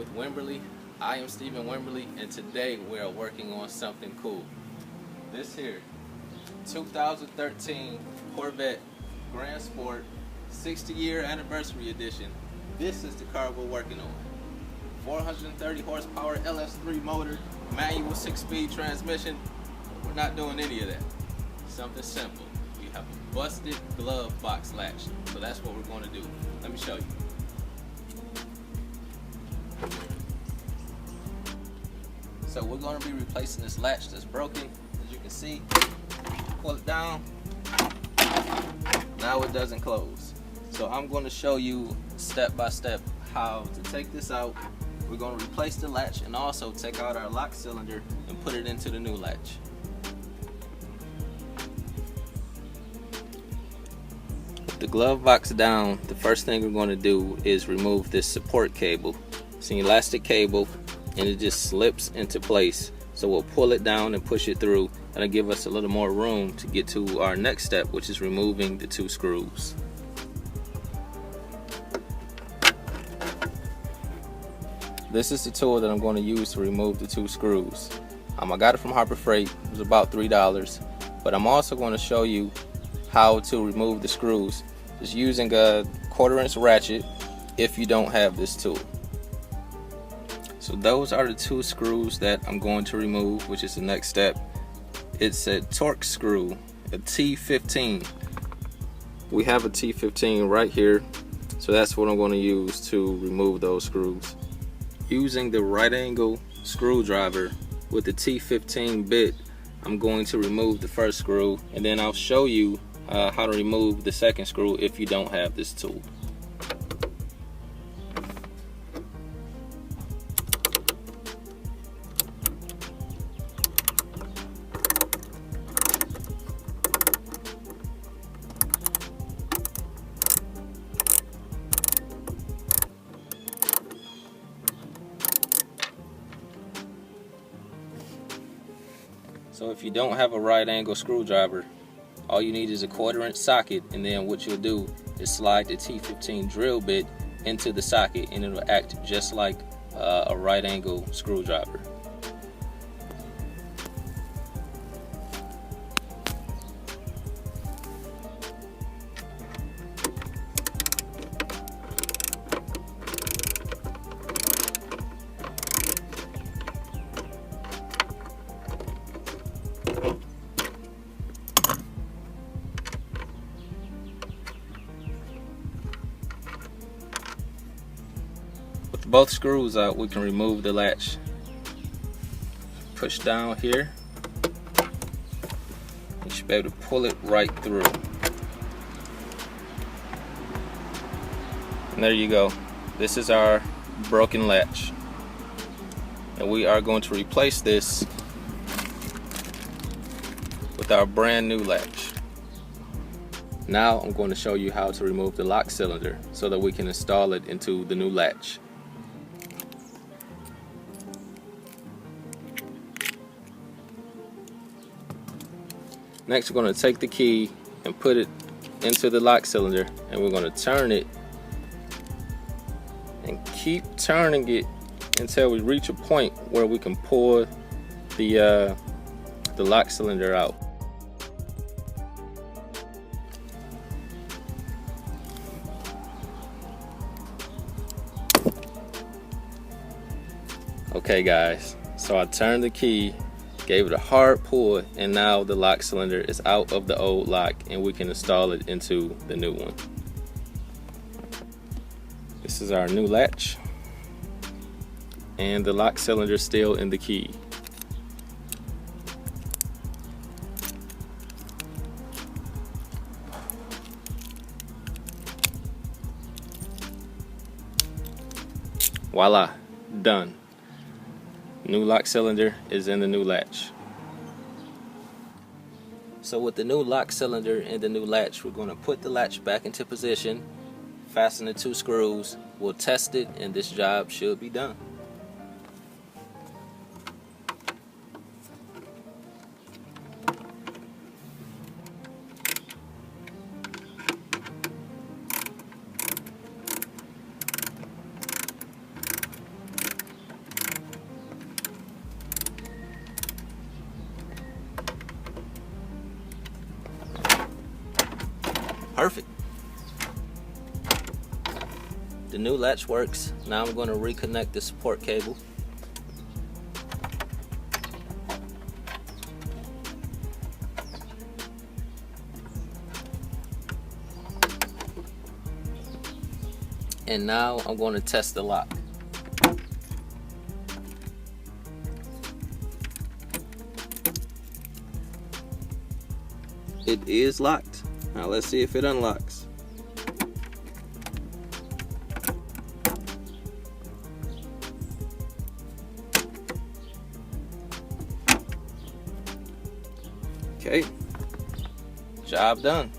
with Wimberley. I am Stephen Wimberley, and today we are working on something cool. This here, 2013 Corvette Grand Sport 60-year anniversary edition. This is the car we're working on. 430 horsepower LS3 motor, manual 6-speed transmission. We're not doing any of that. Something simple. We have a busted glove box latch, so that's what we're going to do. Let me show you. So we're going to be replacing this latch that's broken. As you can see, pull it down. Now it doesn't close. So I'm going to show you step by step how to take this out. We're going to replace the latch and also take out our lock cylinder and put it into the new latch. With the glove box down, the first thing we're going to do is remove this support cable. It's an elastic cable and it just slips into place. So we'll pull it down and push it through, and it'll give us a little more room to get to our next step, which is removing the 2 screws. This is the tool that I'm going to use to remove the 2 screws. I got it from Harbor Freight. It was about $3, but I'm also going to show you how to remove the screws just using a 1/4-inch ratchet if you don't have this tool. So those are the 2 screws that I'm going to remove, which is the next step. It's a Torx screw, a T15. We have a T15 right here, so that's what I'm going to use to remove those screws. Using the right angle screwdriver with the T15 bit, I'm going to remove the first screw, and then I'll show you how to remove the second screw if you don't have this tool. So if you don't have a right angle screwdriver, all you need is a 1/4-inch socket, and then what you'll do is slide the T15 drill bit into the socket and it'll act just like a right angle screwdriver. With both screws out, we can remove the latch. Push down here. You should be able to pull it right through. And there you go. This is our broken latch. And we are going to replace this with our brand new latch. Now I'm going to show you how to remove the lock cylinder so that we can install it into the new latch. Next, we're going to take the key and put it into the lock cylinder, and we're going to turn it and keep turning it until we reach a point where we can pull the lock cylinder out. Okay guys, so I turned the key, gave it a hard pull, and now the lock cylinder is out of the old lock and we can install it into the new one. This is our new latch, and the lock cylinder is still in the key. Voila, done. New lock cylinder is in the new latch. So with the new lock cylinder and the new latch, we're going to put the latch back into position, fasten the 2 screws, we'll test it, and this job should be done. Perfect. The new latch works. Now I'm going to reconnect the support cable. And now I'm going to test the lock. It is locked. Now let's see if it unlocks. Okay, job done.